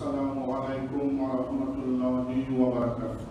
Assalamualaikum warahmatullahi wabarakatuh.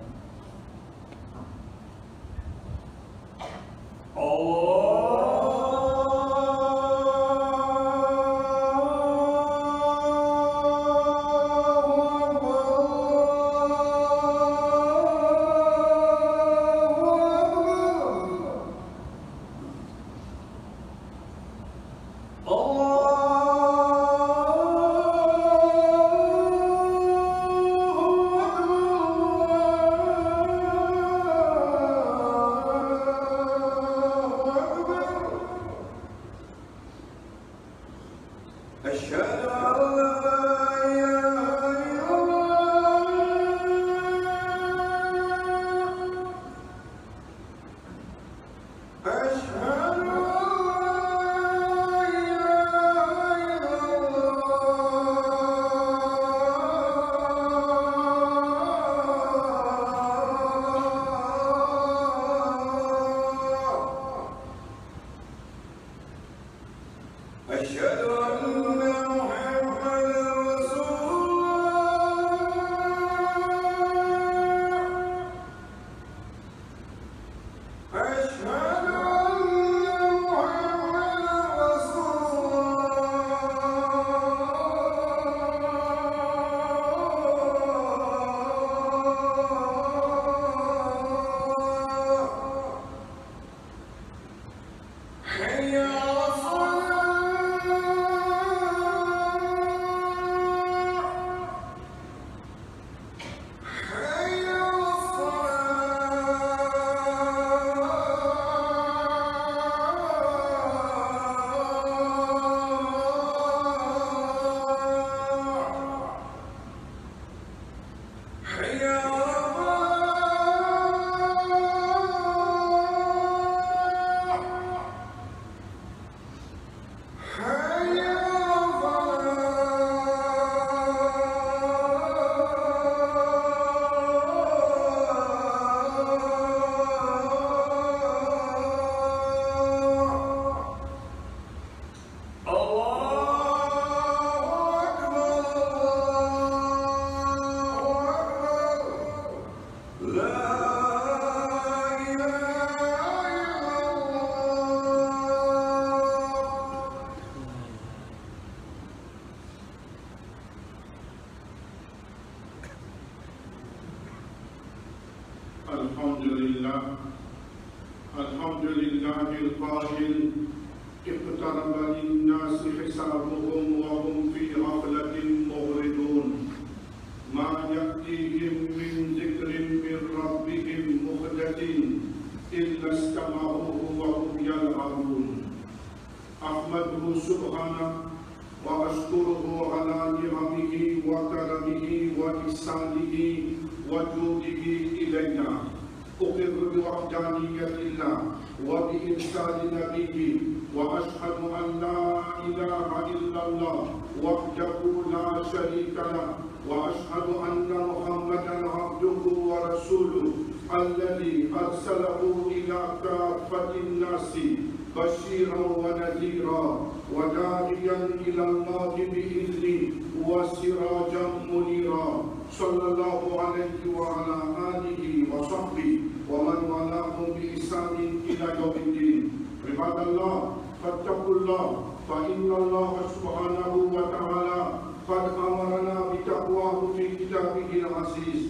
بشيرا ونذيرا وداعيا إلى الله بإذنه وسراجا منيرا صلى الله عليه وعلى آله وصحبه ومن والاهم بإحسان إلى يوم الدين. عباد الله فاتقوا الله فإن الله سبحانه وتعالى قد أمرنا بتقواه في كتابه العزيز.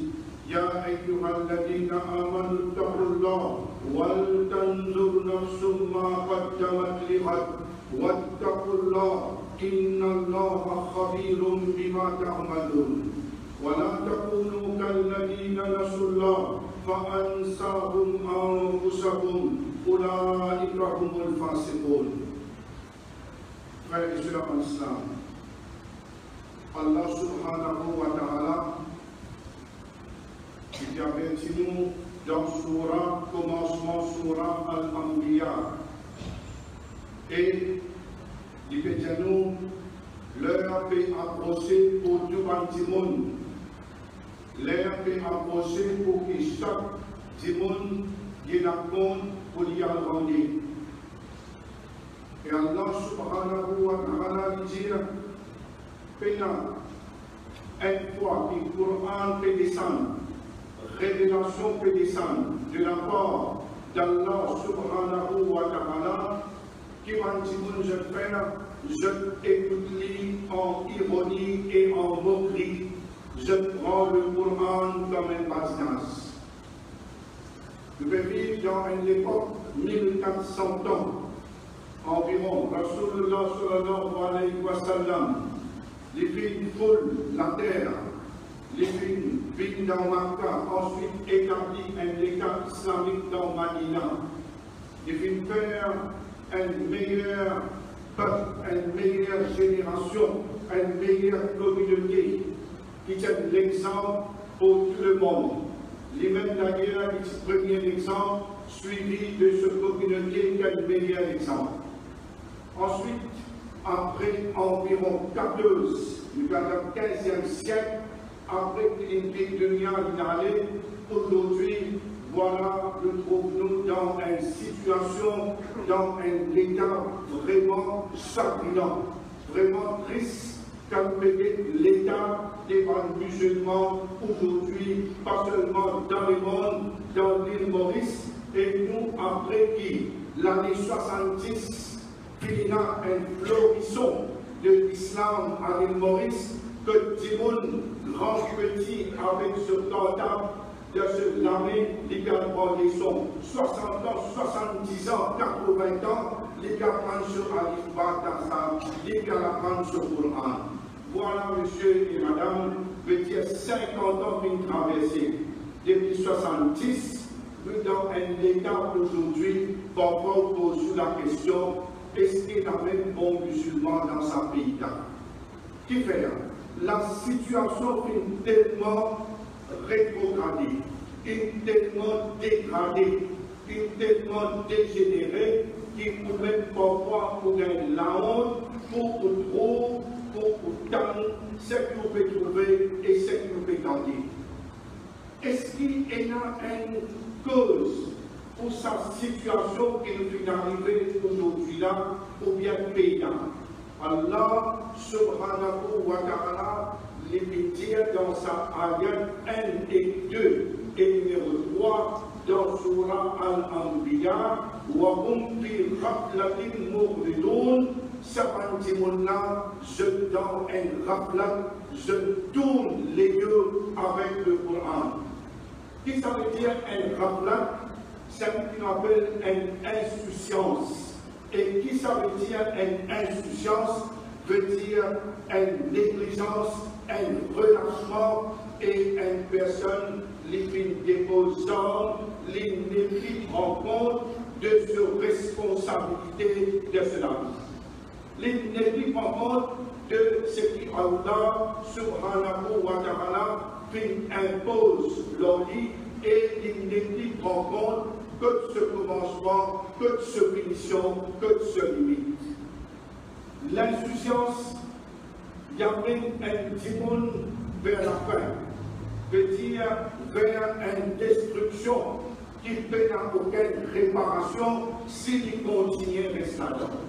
يا أيها الذين آمنوا اتقوا الله ولتنظر نفس ما قدمت لغد واتقوا الله إن الله خبير بما تعملون. ولا تكونوا كالذين نسوا الله فأنساهم أنفسهم أولئك هم الفاسقون. Frères et sœurs en Islam, Allah subhanahu wa ta'ala il avertit nous dans Surah, commencement Surah Al-Anbiya. Et il fait dire nous, l'heure peut approcher pour tout le monde. L'heure peut approcher pour que chaque monde ait la compte pour y aller. Et Allah subhanahu wa ta'ala dit, Pena, une fois que le Coran peut descendre, révélation peut descendre de la part d'Allah subhanahu wa ta'ala, qui m'a dit, mon jeune frère, je écoute en ironie et en moquerie, je prends le Coran comme un passe-temps. Nous vivons dans une époque 1400 ans environ. Rasulullah sallallahu alayhi wa sallam, les filles foulent la terre, les filles vivent dans Makkah, ensuite établit un État islamique dans Madina. Les filles faire une meilleure peuple, une meilleure génération, une meilleure communauté qui tienne l'exemple pour tout le monde. Les mêmes d'ailleurs, le premier exemple, suivi de cette communauté qui a le meilleur exemple. Ensuite, après environ 15e siècle, après qu'une vie de dunya allée, aujourd'hui, voilà, nous trouvons dans une situation, dans un état vraiment chagrinant, vraiment triste, comme l'état des musulmans aujourd'hui, pas seulement dans le monde, dans l'île Maurice, et nous, après qui, l'année 70, qu'il y a un florisson de l'islam à l'île Maurice, que Timoun, grand petit, avec ce tentable, de se laver, les gars prennent les sons. 60 ans, 70 ans, 80 ans, les gars prennent sur Alif Batasa, les gars prennent sur Coran. Voilà, monsieur et madame, veut dire 50 ans d'une traversée. Depuis 70, nous dans un état aujourd'hui, parfois on pose la question, est-ce qu'il y a même bon musulman dans sa pays-là? Qui fait? La situation est tellement rétrogradée, est tellement dégradée, est tellement dégénérée, qu'il peut même parfois pour gagner la honte, pour trop, pour tant, ce que vous pouvez trouver et ce que vous pouvez tenter. Est-ce qu'il y a une cause pour sa situation qui nous est arrivée aujourd'hui là, ou bien pays là? Allah subhanahu wa ta'ala les dit dans sa ayat 1 et 2 et numéro 3 dans Surah Al-Anbiya wa hum fi ghaflatin mu'ridun. Sabantimona, je dans un raflat, je tourne les yeux avec le Coran. Qu'est-ce que ça veut dire un raflat? C'est ce qu'on appelle une insouciance. Et qui ça veut dire une insouciance? Veut dire une négligence, un relâchement et une personne qui dépose les ne prend compte de ses responsabilités de cela. Les ne prend compte de ce qui Allah subhanahu wa ta'ala impose leur vie et les ne prend compte que de ce commencement, que de ce finition, que de ce limite. L'insouciance, il y a même un timon vers la fin, veut dire vers une destruction qui ne peut aucune réparation s'il continue à rester là-dedans.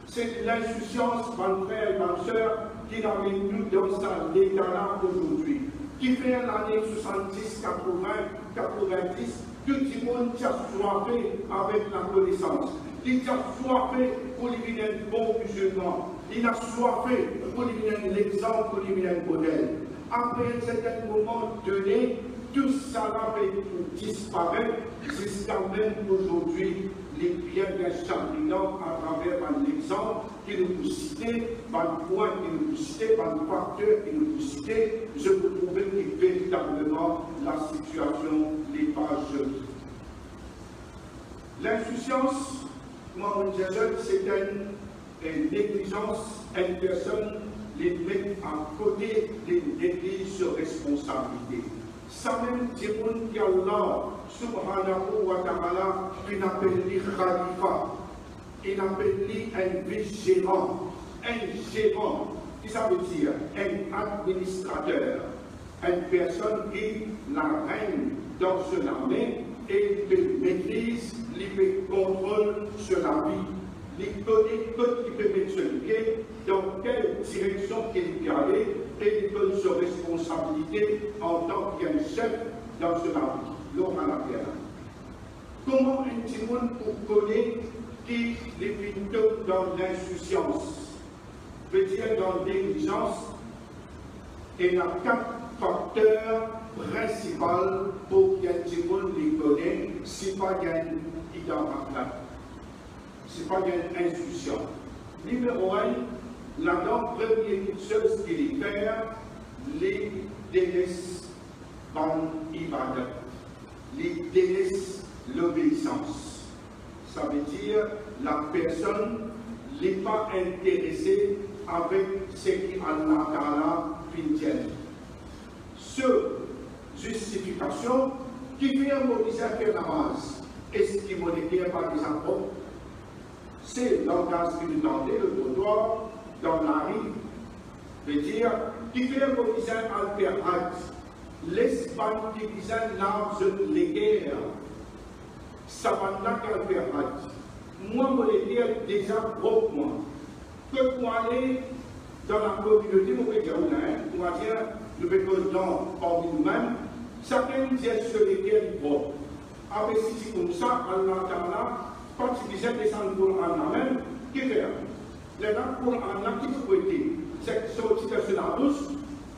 C'est l'insouciance, mon frère et ma soeur, qui l'avait nous dans cet état-là aujourd'hui, qui fait l'année 70, 80, 90, que tout le monde a soifé avec la connaissance. Il a soifé pour lui donner un bon musulman. Il a soifé pour lui donner l'exemple, pour lui donner un modèle. Après un certain moment donné, tout ça avait disparu jusqu'à même aujourd'hui. Les biens chagrinants à travers l'exemple qui nous citer, par le point qui nous citer, par le facteur qui nous citer, je peux trouver que véritablement la situation n'est pas juste. L'insouciance, moi, mon jeune, c'est une négligence, une personne les met à côté des négligences sur responsabilité. Ça même dit qu'Allah subhanahu wa ta'ala, il appelle lui khalifa, il appelle lui un vice-gérant, qui ça veut dire un administrateur, une personne qui la règne dans son armée et de maîtrise, lui contrôle sur la vie. il connaît tout qui peut mettre sur le pied, dans quelle direction qu'il peut aller, et il donne sa responsabilité en tant qu'un chef dans ce navire, l'homme à la terre. Comment un petit monde pour connaître qui les plutôt dans l'insouciance, veut dire dans l'indulgence, et il y a 4 facteurs principaux pour qu'un petit monde les connaisse, si pas qu'il y a une identité. C'est pas une insouciance. Numéro 1, la première chose qu'il fait, les délaisse dans l'ibadat, les délaisse l'obéissance. Ça veut dire la personne n'est pas intéressée avec ce qui Allah Ta'ala fait. Ce justification qui vient Moïse à faire namaz, est-ce qu'il monétaire par des apôtres? C'est le langage spirituel, le trottoir, dans la rue, veut dire, qui fait un commissaire alpérat, l'Espagne qui disait l'arbre de guerre, ça va là qu'alpérat. Moi, je voulais dire déjà proprement, que pour aller dans la communauté, nous pouvons dire, on va dire, nous mettons dans parmi nous-mêmes, chacun dit sur lesquels il vote. Avec si c'est comme ça, Allah Ta'ala, quand tu disais descendre pour un même, qui fait? Les gens pour un qui peut prêter. C'est sorti de la douce,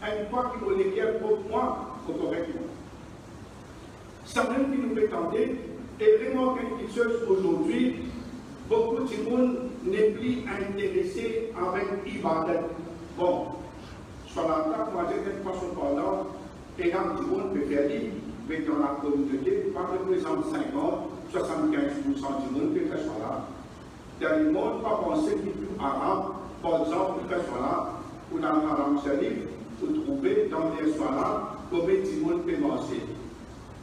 une fois qu'il nous l'équipe pour moi, correctement. Ça même qui nous fait tenter, et vraiment quelque chose aujourd'hui, beaucoup de monde n'est plus intéressé avec Ibadat. Bon, sur la table, moi j'ai une façon par là, et là, tout le monde peut faire libre, mais dans la communauté, par exemple 50, 75% du monde peut faire cela. Dans le monde, pas penser qu'il est plus arabe, par exemple, peut faire cela, ou dans l'Aram Sharif, vous trouvez dans les soirs combien de monde peut manger.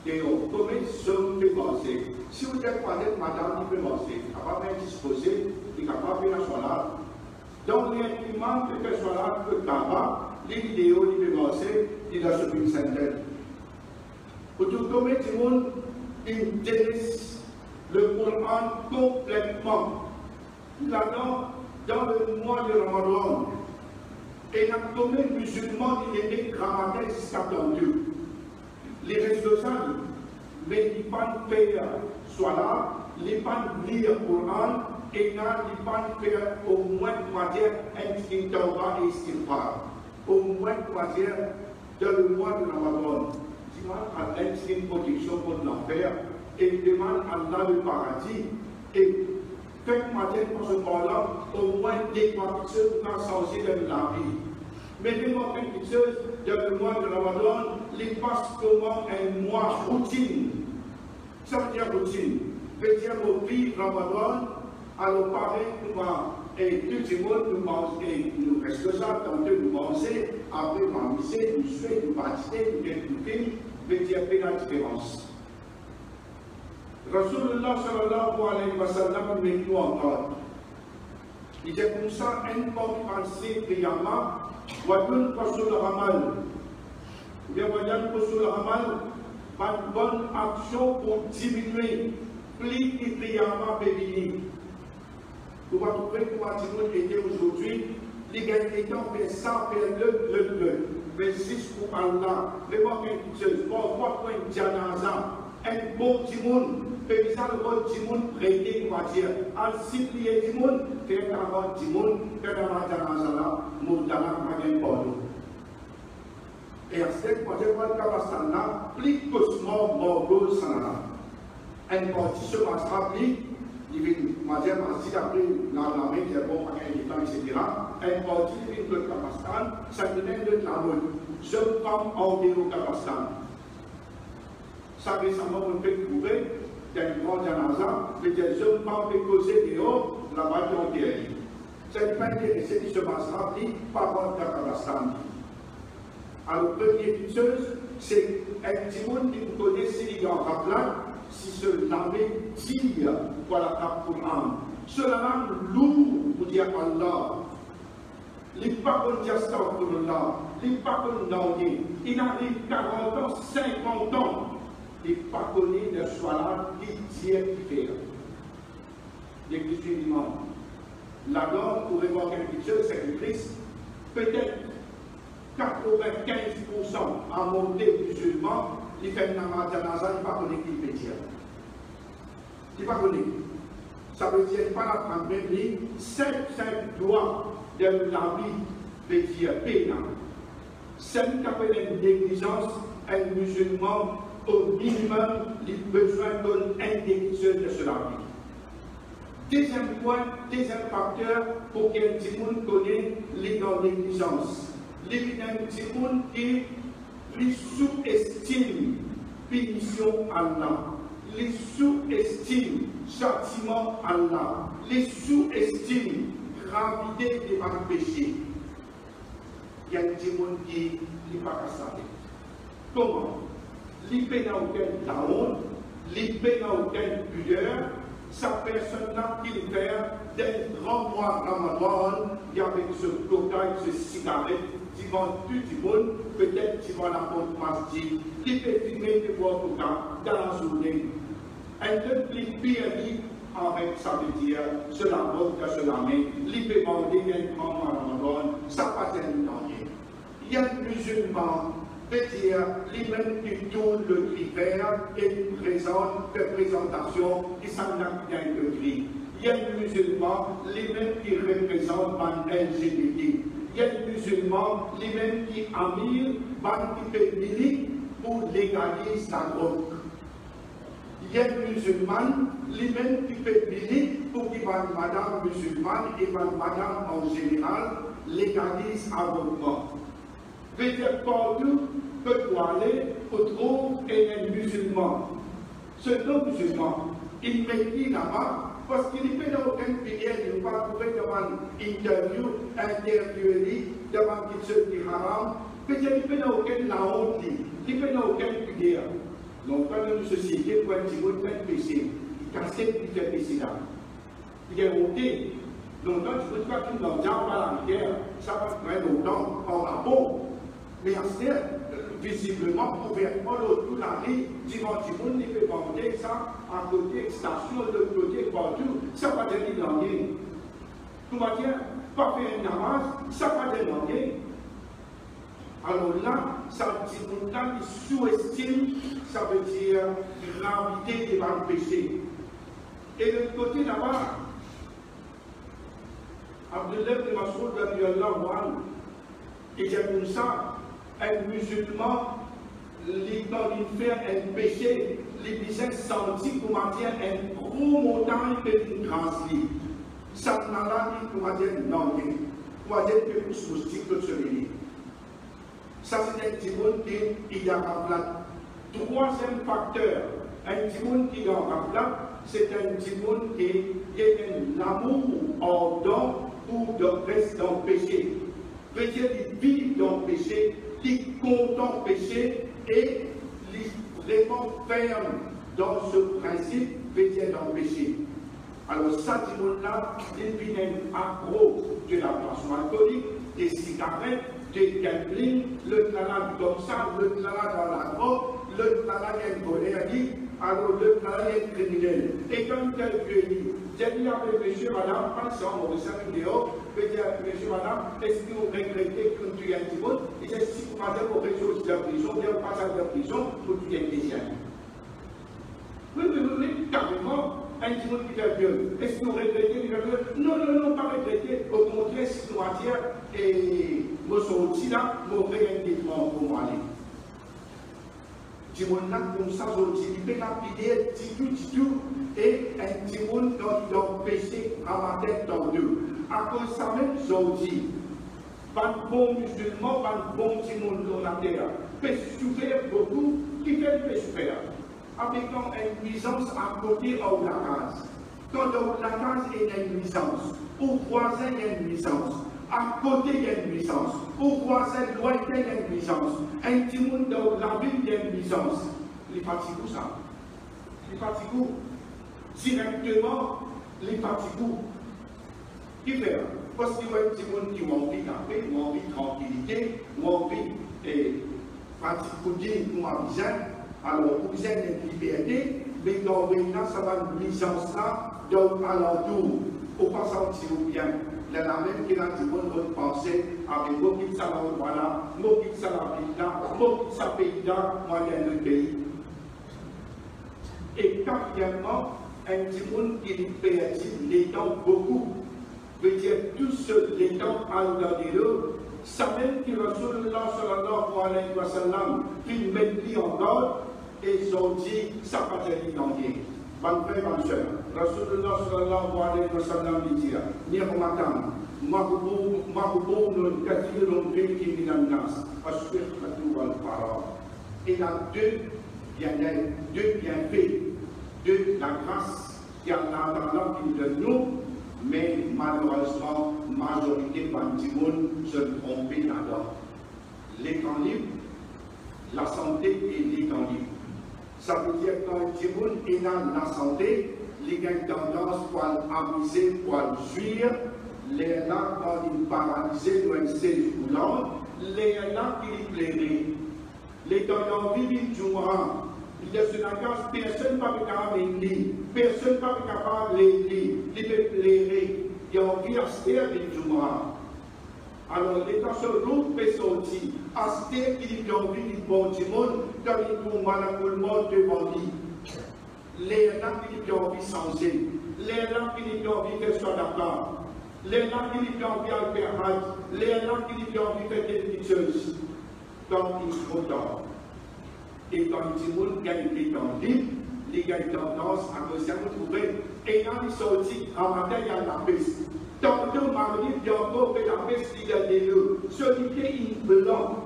Et combien de sommes peut manger. Si vous êtes parlé de madame qui peut manger, capable de disposer, qui est capable de faire cela. Donc, l'instrument peut faire cela, le tabac, les vidéos, les peut manger, il a sur une centaine. Pour tout combien de monde, il délaisse le Coran complètement. Là-dedans, dans le mois de Ramadan, et la commune musulmane, il est né grammaire jusqu'à 32. Les responsables, mais les pas de faire soit là, les pas de lire le Coran, et là, les pas de faire au moins, on dire, un petit tawba et istighfar. Au moins, on dire, dans le mois de Ramadan, demande à un petit protection contre l'enfer, et demande à Allah le paradis, et faites-moi dire pour ce moment-là, au moins des choses pour changer de la vie. Mettez-moi quelque chose dans le mois de Ramadan, les passe comment un mois routine. Ça veut dire routine. Veut dire au vie Ramadan, alors pareil, et tout le monde nous mange, et nous restons ça, tantôt nous manger, après nous amuser, nous jouer, nous participer, nous écouter, veut dire la différence. Rasulullah sallallahu alayhi wa sallam met nous en ordre. Il est comme ça, un bon pensée priamment, wadun pasul ramal. Ou bien wadun pasul ramal, une bonne action pour diminuer plus et priamment béni. Vous va trouver que moi, Timon était aujourd'hui, les gars étant fait ça, fait le. Mais juste pour Allah, vraiment quelque chose, pour voir un janaza, un bon Timon, Paysan le bon Timon prêté, quoi dire, en supplier Timon, faire un bon Timon, faire un janaza, moutana, magan polo. Et à cette fois, je vois le Kabastana, plus que mort, mort, sana. Un parti se passera plus. Il vient, madame, ainsi après, l'armée qui est bon, etc. Un parti vient de Kabastan, ça vient de la mode. Je prends en déo Kabastan. Ça récemment, on peut trouver, dans le grand janaza, les jeunes prends les causer dehors, là-bas, ils ont guéri. Ça n'est pas intéressé qui se passera plus par rapport à Kabastan. Alors, première chose, c'est un petit monde qui vous connaît, s'il y a un rappel, si ce l'armée tire pour la cape pour l'âme. Cela lourd pour dire Allah. Les pas qu'on dit astaghfirullah, les pas qu'on dit, il arrive 40 ans, 50 ans, les pas qu'on dit de soit là, qui tire, qui fait. L'église du dimanche, Là-dedans, pour voir quelque chose, c'est que Christ, peut-être 95% à monter musulman, il fait un namaz janaza, il ne va pas connaître qui peut dire. Il ne va pas connaître. Ça veut dire qu'il ne va pas la prendre même 5 doigts de la vie veut dire pénal. C'est une négligence, un musulman, au minimum, il a besoin d'une indemnisation de cela. Deuxième point, deuxième facteur pour que les gens connaissent les négligences. Les gens qui sous-estiment la punition Allah, les sous-estiment châtiment Allah, les sous-estiment gravité des péchés. Il y a des gens qui ne sont pas cassés. Comment? Il n'y a aucune honte, il n'y a aucune pudeur. Sa personne-là qui fait des grands mois Ramadan, avec ce cocaïne, ce cigarette, qui vend tout du monde, peut-être qui vend la porte masjid, qui peut fumer des bois coca dans la journée. Un peu plus pire avec ça veut dire, cela vodka, cela met, il peut vendre des grands mois Ramadan, ça passe un temps. Il y a des musulmans, peut dire, lui-même qui tourne le critère et présente des présentations qui s'en bien le cri. Il y a des musulmans, lui-même qui représentent un LGBT. Il y a des musulmans, lui-même qui amirent, qui fait milice pour légaliser la drogue. Il y a des musulmans, lui-même qui fait milice pour que madame musulmane et madame en général légalise l'avortement. Veut dire partout peut aller pour trouver un musulman. Ce non-musulman, il met là-bas parce qu'il ne peut aucun pays, il ne va pas trouver devant interviewer, devant qu'il se dit haram, peut-être qu'il ne peut aucun la honte, il ne peut aucun pays. Donc, quand une société, pour un petit peu de péché, il casse il fait péché là. Il est monté. Donc, quand tu peux pas tout dans le diable à la guerre, ça va prendre longtemps en rapport. Mais visiblement, ouvertement, tout la rue, dimanche, il peut vendre ça à côté, station, de côté, partout, ça va devenir dans rien. Tout va dire, pas faire un namaz, ça va devenir rien. Alors là, ça dit qui sous-estime, ça veut dire gravité des péchés. Et de l'autre côté là-bas, Abdullah ibn Mas'ud radiyallahu anhu, il dit comme ça, un musulman, quand il fait un péché, il disait senti pour dire un gros montagne que une grâce. Ça n'a pas dit pour dire non, pour dire que pour se moustique que ce n'est. Ça c'est un petit monde qui a rappelé. Troisième facteur, un petit monde qui a rappelé, c'est un petit monde qui a un amour ardent pour rester dans le péché. Veut dire qu'il vit dans le péché, qu'il content péché et il vraiment ferme dans ce principe, veut dire dans le péché. Alors ça, ce monde-là, il vient un accro de la boisson alcoolique, des cigarettes, des gambling, le talent comme ça, le talent dans la drogue, le talent est colère, alors le talent est criminel. Et comme tel que dit, j'ai dit avec monsieur, madame, pas ça, on reçoit une vidéo, je dis à monsieur, madame, est-ce que vous regrettez que tu aies un petit mot? Il dit, si vous passez pour quelque de prison, vous avez passé de prison, pour que tu aies un désir. Oui, carrément. Un petit monde qui fait vieux. Est-ce que vous regrettez? Non, non, non, pas regretter. Au contraire, si nous matière et nous sommes aussi là, nous réellement pour moi aller. Du monde là, comme ça, il peut lapider, tout, et un petit monde dans le péché à ma tête dans deux. À cause de ça même, je dis, pas de bon musulman, pas de bon petit monde dans la terre. Peut souffrir beaucoup, qui fait le péché. Avec une nuisance à côté de la case. Quand la case est une nuisance, au voisin il y a une nuisance, à côté il y a une nuisance, au voisin lointain il y a une nuisance, un petit monde dans la ville il y a une nuisance. Les fatigues ça. Les fatigues. Directement, les fatigues. Qui fait? Parce qu'il y a un petit monde qui a envie de paix, qui a envie de tranquillité, qui a envie de fatiguer pour ma besoin. Alors, vous avez une liberté, mais dans le ça va une licence là, donc à l'entour. au pas sentir bien. La même qui a dit bonne pensée, avec beaucoup de ça voilà, beaucoup de ça là, beaucoup de ça pays là, moi dans le pays. Et quatrièmement, un petit monde qui perd les temps beaucoup, veut dire tout ce les temps à l'heure, ça même qui Rasulullah sallallahu alayhi wa sallam, qui met lui en garde, et ils ont dit, ça va être identifié. Bonne frère, bonne soeur, Rasulullah sallallahu alayhi wa sallam dit, Nirmatam, Marouboum, le Kathir, le Gré, qui vit dans le Nas, Asper, Katou, Al-Farah. Il y a deux bienfaits, de la grâce qui a l'intendant qui nous donne nous, mais malheureusement, la majorité du monde se trompe là-dedans. L'écran libre, la santé et l'écran libre. Ça veut dire que quand le monde est dans la santé, il a une tendance pour amuser, pour jouir, les là quand il paralysé, doit être coulant, les là qui plairait. Les tendances vivides du mois. Il y a une agence, personne ne va capable de lire, personne ne va capable de lire, il peut lire, il y a envie à se faire du mois. Alors, l'État sur l'autre peut sortir, à se faire qu'il y a envie du bon du monde, quand il trouve mal à tout le monde devant lui. Les gens qui ont envie de changer, les gens qui ont envie de faire d'accord, les gens qui ont envie de faire hâte, les gens qui ont envie de faire des petites choses. Donc, il faut temps. Et quand le monde gagne des temps libres, il gagne tendance à se retrouver. Et quand il sortit, en matin, il y a la peste. Tantôt, Marie, il y a encore que la peste, il y a des lieux. Celui qui est blanc,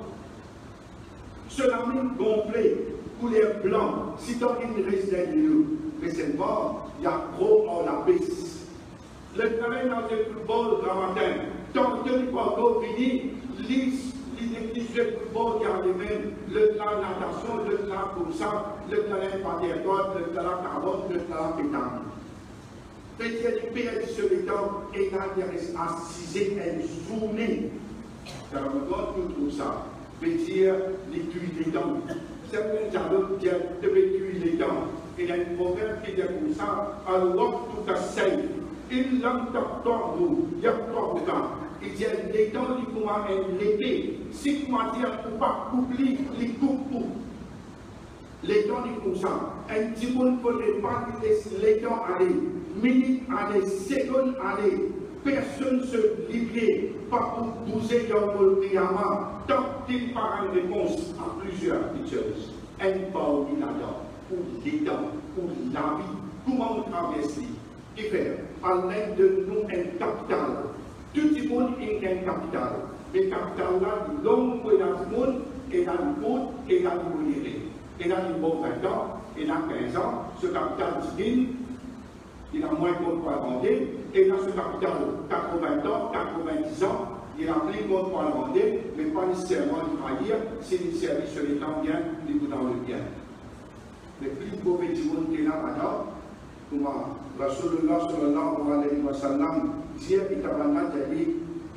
cela même gonflé, couleur blanc, si tant qu'il reste des lieux. Mais c'est mort, il y a gros en la peste. Le travail dans le football, grand matin, tant que il faut encore fini, lisse. Les football qui a les mêmes, le plan natation, le plan comme ça, le plan paternote, le plan carotte, le plan pétanque. Peut-être que les pays sur les temps et quand assiser une journée, dans le monde, nous trouvons ça. Peut-être les tuer les temps. Certains gens disent de tuer les temps. Il y a une proverbe qui dit comme ça, alors tout à fait. Il l'entend nous, il y a trois temps. Il dit les temps qui commencent à l'épée. Si tu m'as dit pour ne pas couper, les coupe tout. Les temps qui comme ça. Un petit monde ne faudrait pas laisser les temps aller. Minutes aller, secondes aller. Personne ne se livre pas pour bouger dans le priamant. Tant qu'il par une réponse à plusieurs choses. Un pas au là-dedans. Pour les temps, pour la vie. Comment on traverse les faire à l'aide de nous un capital. Tout le monde est un capital. Mais capital là, l'homme qui est dans le monde, est dans le monde, et dans le monde. Et dans le bon 20 ans, et dans 15 ans, ce capital divine, il a moins de compte pour vendre, et dans ce capital, 80 ans, 90 ans, il a plus de compte pour vendre, mais pas nécessairement de faillir, si le service sur les temps bien, il est dans le bien. Le plus beau du monde qui est là maintenant, comment Rasulullah sallallahu alayhi wa sallam dit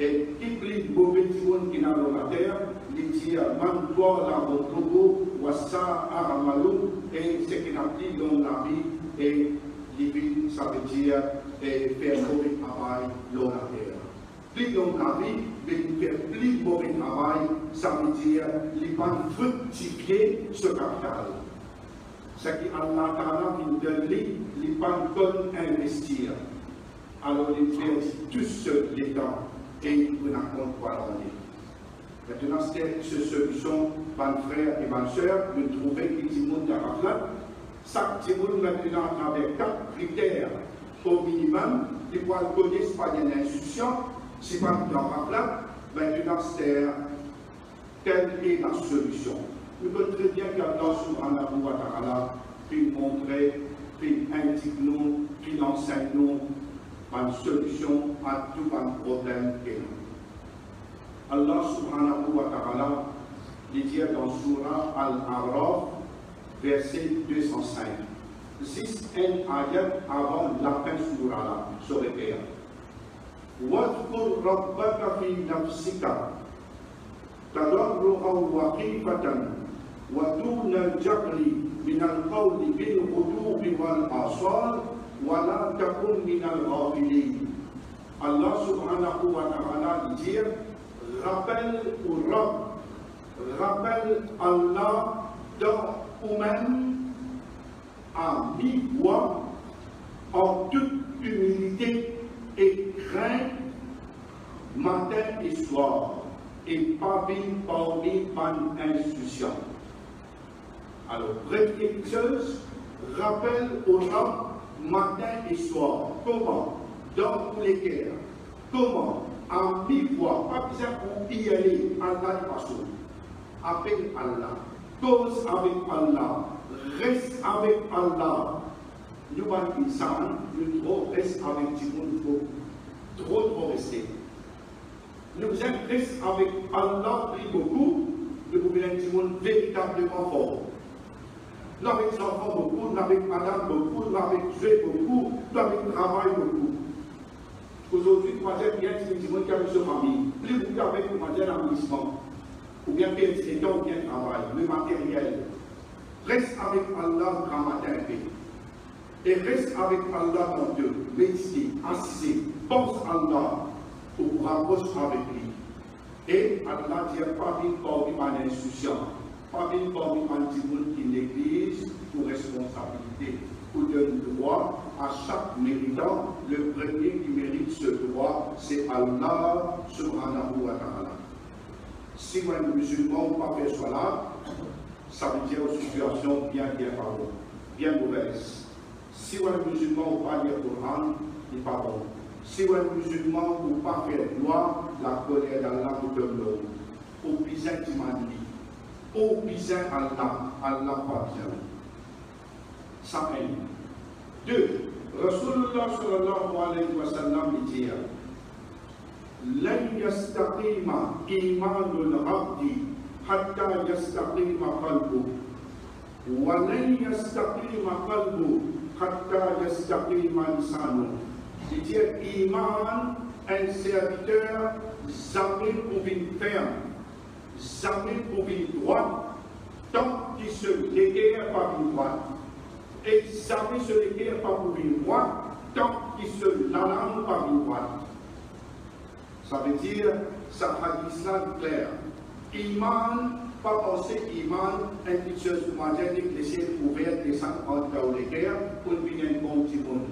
et qui plie mauvais monde qui est dans la terre, il dit man toi la bonne wasa aramalou et ce qui n'a pris dans la vie et l'ivine ça veut dire faire mauvais travail dans la terre. Plus dans la vie, mais faire plus mauvais travail, ça veut dire il va fructifier ce capital. Ce qui Allah Ta'ala qui nous donne, il pas donne investir. Alors il fait tous les temps et il vous n'accorde pas l'année. Maintenant, c'est cette solution, mes frères et mes sœurs, de trouver qu'il y a monde à la chaque monde maintenant à travers 4 critères au minimum, qui ne connaissent pas une institution, si pas dans la place, maintenant c'est telle est la solution. Nous connaissons très bien qu'Allah subhanahu wa ta'ala puis montrer, puis indique nous, puis enseigne nous une solution à tout un problème que nous. Allah subhanahu wa ta'ala dit dans Surah Al-A'raf, verset 205. 6 ayat avant la fin de Surah, se répète. وَاذْكُرْ رَبَّكَ فِي نَفْسِكَ تَضَرُّعًا وَخِيفَةً وَدُونَ الْجَهْرِ مِنَ الْقَوْلِ بِالْغُدُوِّ وَالْآصَالِ وَلَا تَكُنْ مِنَ الْغَافِلِينَ Allah subhanahu wa ta'ala dit, rappelle au Rab, rappelle Allah dans vous-même à mi-voix, en toute humilité et crainte, matin et soir, et pas parmi par insouciant. Alors, religieuse, rappelle au Rab matin et soir. Comment? Dans tous les cœurs. Comment? À mi-voix, pas besoin pour y aller, Allah est passé. Appelle Allah, cause avec Allah, reste avec Allah. Nous, nous trop reste avec du monde, trop rester. Nous reste avec Allah, prie beaucoup, nous pouvons être du monde véritablement fort. Nous avec les enfants beaucoup, nous avec madame beaucoup, nous avec Dieu beaucoup, nous avec le travail beaucoup. Aujourd'hui, nous avons bien du monde qui a une famille, plus beaucoup avec l'aménagement, ou bien pénétration, ou bien travail, le matériel. Reste avec Allah grand matin et reste avec Allah dans Dieu, méditer, assister, pense Allah pour rapprocher avec lui. Et Allah dit pas vite parmi les insouciants, pas vite parmi les gens qui négligent pour responsabilité, pour donner droit à chaque méritant. Le premier qui mérite ce droit, c'est Allah subhanahu wa ta'ala. Si un musulman n'a pas fait cela, ça veut dire une situation bien mauvaise. Si un musulman n'a pas lire le Coran, il n'est pas bon. Si un musulman n'a pas fait loi, la colère d'Allah vous donne l'eau. Au bizarre d'humanité, au bizarre Allah, Allah pas bien. Ça aide. 2. Rasulullah sallallahu alayhi wa sallam dit لن يستقيم إيمان العبد حتى يستقيم قلبه ولن يستقيم قلبه حتى يستقيم لسانه. C'est-à-dire, Iman, un serviteur, jamais pour une ferme, jamais pour une droite, tant qu'il se déguerre par une droite, et jamais se déguerre pas pour une droite, tant qu'il se l'alame par une droite. Ça veut dire, ça hadith là clair. Iman, pas penser Iman, une chose moderne, laisser ouverte des 50 ans de guerre pour venir un bon petit monde.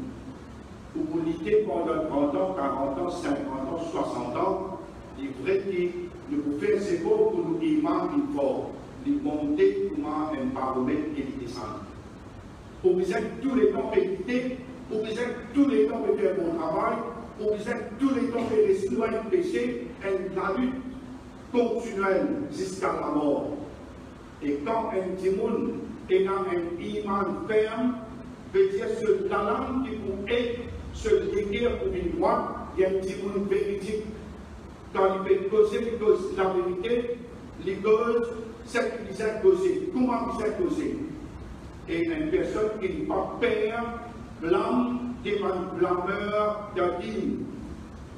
Pour lutter pendant 30 ans, 40 ans, 50 ans, 60 ans, il est vrai que nous pouvons faire ce beau pour nous Iman une fois, nous monter comment un baromètre et les descendre. Pour besoin tous les temps méditer, pour besoin tous les temps de faire mon travail, pour besoin tous les temps de rester loin du péché, et la lutte continuelle jusqu'à la mort. Et quand un démon est dans un iman ferme, veut dire ce talent qui pourrait se déguerre pour une droite, il y a un démon véridique. Quand il peut causer la vérité, il cause ce qu'il a causé. Comment il a causé? Et une personne qui n'est pas père, blâme, des blâmeurs d'indigne.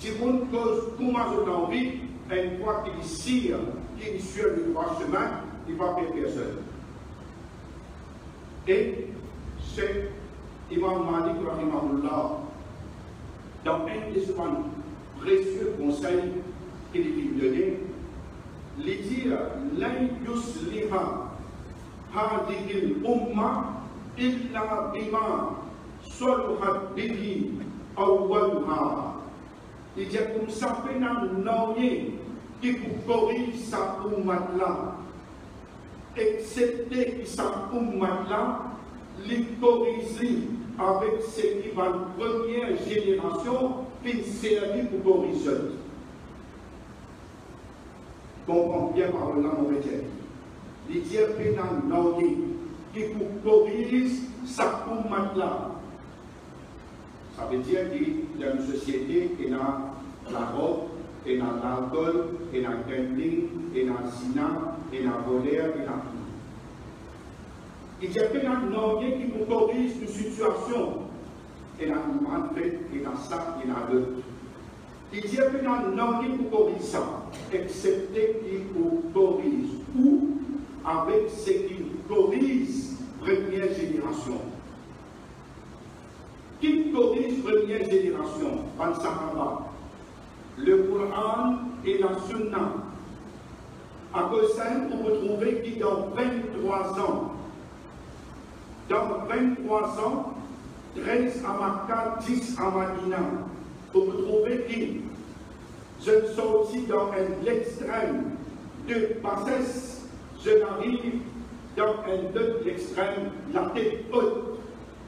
Démon cause comment je l'envie, une fois qu'il sire, qu'il suit le droit chemin, il ne va pas personne. Et c'est Imam Malik rahimahullah, dans un des précieux conseils qu'il lui donnait, il dit Lan yusliha hadhihi al-umma illa bima saluhat bihi awwaluha. Il dit comme ça fait un noyer qui vous corrige sa ummat là, excepté que sa ummat là, les corrige avec ce qui va la première génération qui servit pour corriger. Comprends bien par là, mon chrétien. Il dit un noyer qui vous corrige sa ummat là. Ça veut dire qu'il y a une société qui a la robe, qui a l'alcool, qui a le gambling, qui a le zina, qui a la voleur, qui a tout. Il y a un noyer qui vous corrige une situation. Il y a un mal fait, il y a ça, il y a l'autre. Il y a un noyer qui vous corrige ça, excepté qu'il vous corrige. Ou avec ce qui corrige première génération. Qui corrige première génération, Ban Sahaba, le Coran et la Sunna. À Gossem, on peut trouver qui dans 23 ans, 13 à Makkah, 10 à Madina, on peut trouver qui je suis aussi dans l'extrême de bassesse, je n'arrive dans un autre extrême, la tête haute,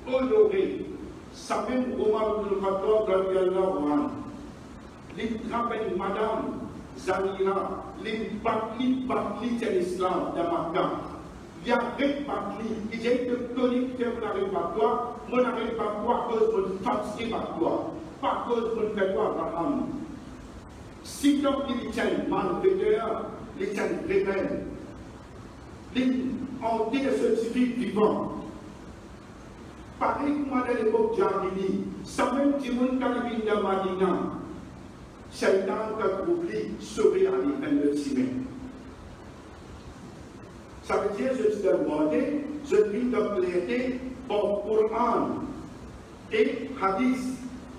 honorée. Ça même Omar ibn Khattab, les travail madame Zamira, les bakli c'est l'islam de Makkah. Il y a des bakli, il y a des connecteurs pour l'arrêt par toi, mon arrêt par toi, à cause de mon fatigué par toi, pas à cause de mon fait toi, Abraham. Si donc il y a un malfaiteur, il y a un rebelle, on dit ce civil vivant. Pareil comme à l'époque Jahili, ça même dit mon caribine de Madina, Shaitan t'a trouvé sauvé à l'île de Simé. Ça veut dire, je te demandais, je vis de plaider pour Coran et Hadith.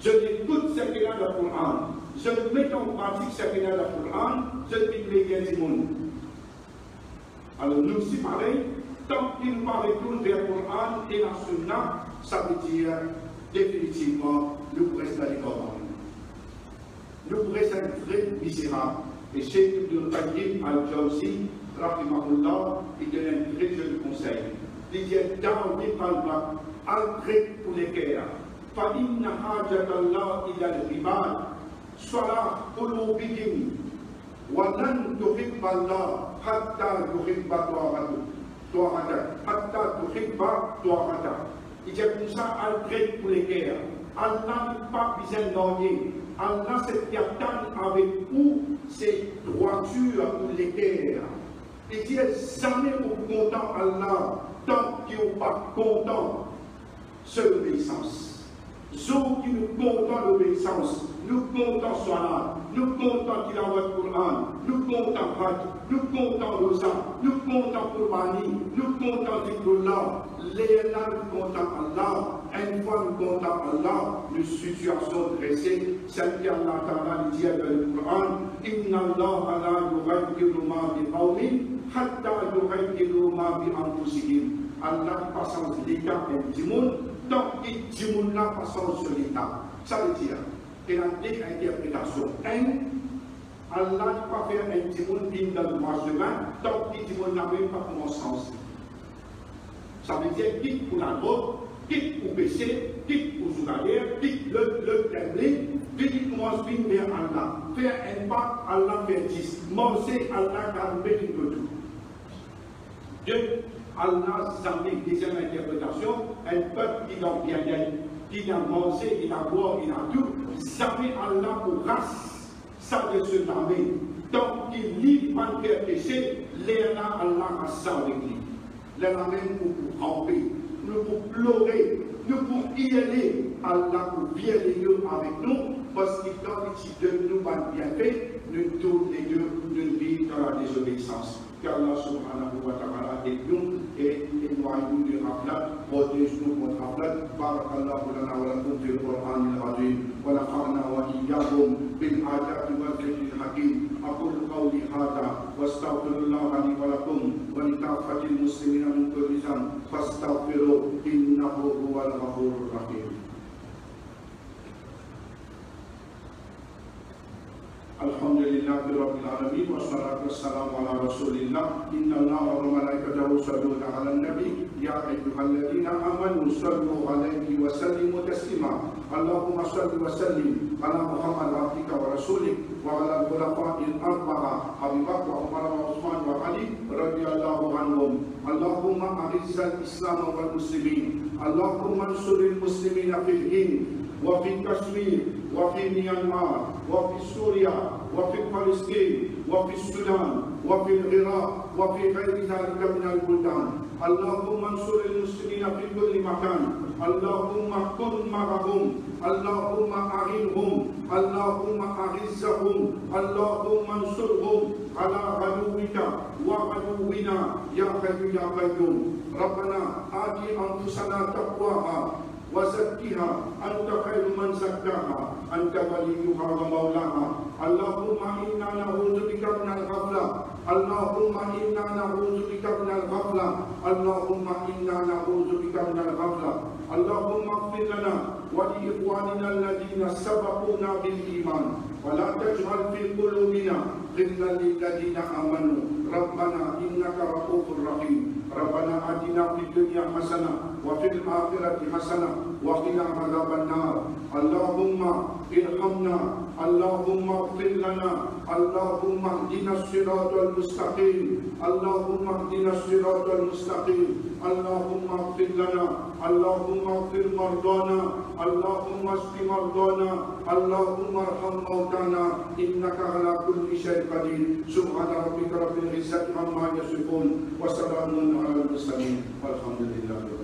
Je l'écoute ce qu'il y a dans le Coran. Je mets en pratique ce qu'il y a dans le Coran, je vis les du monde. Alors nous aussi pareil, tant qu'il nous retourne vers le Coran et la Sunna, ça veut dire définitivement nous pourrons rester dans les Coran. Nous pourrons être très misérables. Et Cheikh Ibn Qayyim al-Jawzi, rahimahullah, il donne un très joli conseil. Il dit Da'wih qalbak, al-Grek pour les guerres. فإن حاجة الله إلى العباد صلاح قلوبهم ولن تحب الله حتى تحب طاعته حتى تحب طاعته. Il dit comme ça, al-Grek pour les guerres. Allah n'est pas besoin d'ennuyer. Allah se attend avec vous, c'est droiture pour les guerres. Il dit jamais vous content Allah tant qu'il n'est pas content de l'obéissance. Ceux qui nous content l'obéissance, nous comptons Salat, nous comptons Tilawat Quran, nous comptons Hajj, nous comptons Rosa, nous comptons Qurbani, nous comptons Zikrullah, les nous comptons Allah, une fois nous comptons Allah, une situation dressée, celle qui Allah Ta'ala dit dans le Coran, Inna Allah la yughayyiru ma bi qawmin hatta yughayyiru ma bi anfusihim. Allah passe l'état du monde, donc il dit là passant sur l'état. Ça veut dire qu'il y a deux interprétations. Allah ne peut pas faire un petit monde digne dans le droit chemin, donc il dit n'a même pas comment sens. Ça veut dire quitte pour la drogue, quitte pour péché, quitte pour journalière, quitte le templé, quitte commence bien vers Allah. Faire un pas, Allah fait 10. Manger, Allah calme une peu tout. Dieu, Allah jamais, deuxième interprétation, un peuple qui n'a bien d'être, qui n'a mangé, il a boire, il a tout, jamais Allah pour race, ça de se laver. Donc, il lit pas de péché, là, Allah a ça avec lui. Là, même pour ramper, nous pour pleurer, nous pour y aller, Allah pour bien les deux avec nous, parce qu'il dans les de nous va bien fait, nous tous les deux, nous vivons dans la désobéissance. qu'Allah subhanahu wa ta'ala aide nous et éloigne-nous du raflat, protège-nous contre raflat. Barakallahu lana wa lakum fil Qur'anil azim wa nafa'na wa iyyakum bil ayati wal dhikril hakim. Aqulu qawli hadha wa astaghfirullaha li wa lakum wa li kaffatil muslimina min kulli dhanb fastaghfiruhu innahu huwal ghafurur rahim. Alhamdulillah Rabbil Alamin wa salatu wassalamu ala Rasulillah. Inna Allah wa malaikatahu yusalluna ala nabi ya ayyuhalladhina amanu sallu alaihi wa sallimu taslima. Allahumma salli wa sallim ala Muhammad abdika wa rasulik wa ala al-khulafa'il arba'a Abu Bakr wa Umar wa Uthman wa Ali radhiyallahu anhum. Allahumma a'izz al-islam wal muslimin. Allahumma ansur al-muslimina fil Hind وفي كشمير وفي ميانمار وفي سوريا وفي فلسطين وفي السودان وفي العراق وفي غير ذلك من البلدان. اللهم انصر المسلمين في كل مكان. اللهم كن معهم. اللهم اعنهم. اللهم اعزهم. اللهم انصرهم على عدوك وعدونا يا حي يا قيوم. ربنا آت أنفسنا تقواها وزكها أنت خير من زكاها أنت وليها ومولاها. اللهم إنا نعوذ بك من الغفلة، اللهم إنا نعوذ بك من الغفلة، اللهم إنا نعوذ بك من الغفلة. اللهم اغفر لنا ولإخواننا الذين سبقونا بالإيمان ولا تجعل في قلوبنا غلا للذين آمنوا ربنا إنك رؤوف رحيم. ربنا آتنا في الدنيا حسنة وفي الآخرة حسنة وقنا عذاب النار. اللهم ارحمنا، اللهم اغفر لنا، اللهم اهدنا الصراط المستقيم، اللهم اهدنا الصراط المستقيم. اللهم اغفر لنا، اللهم اغفر مرضانا، اللهم اشف مرضانا، اللهم ارحم موتانا إنك على كل شيء قدير. سبحان ربك رب العزة عما يصفون وسلام على المرسلين والحمد لله.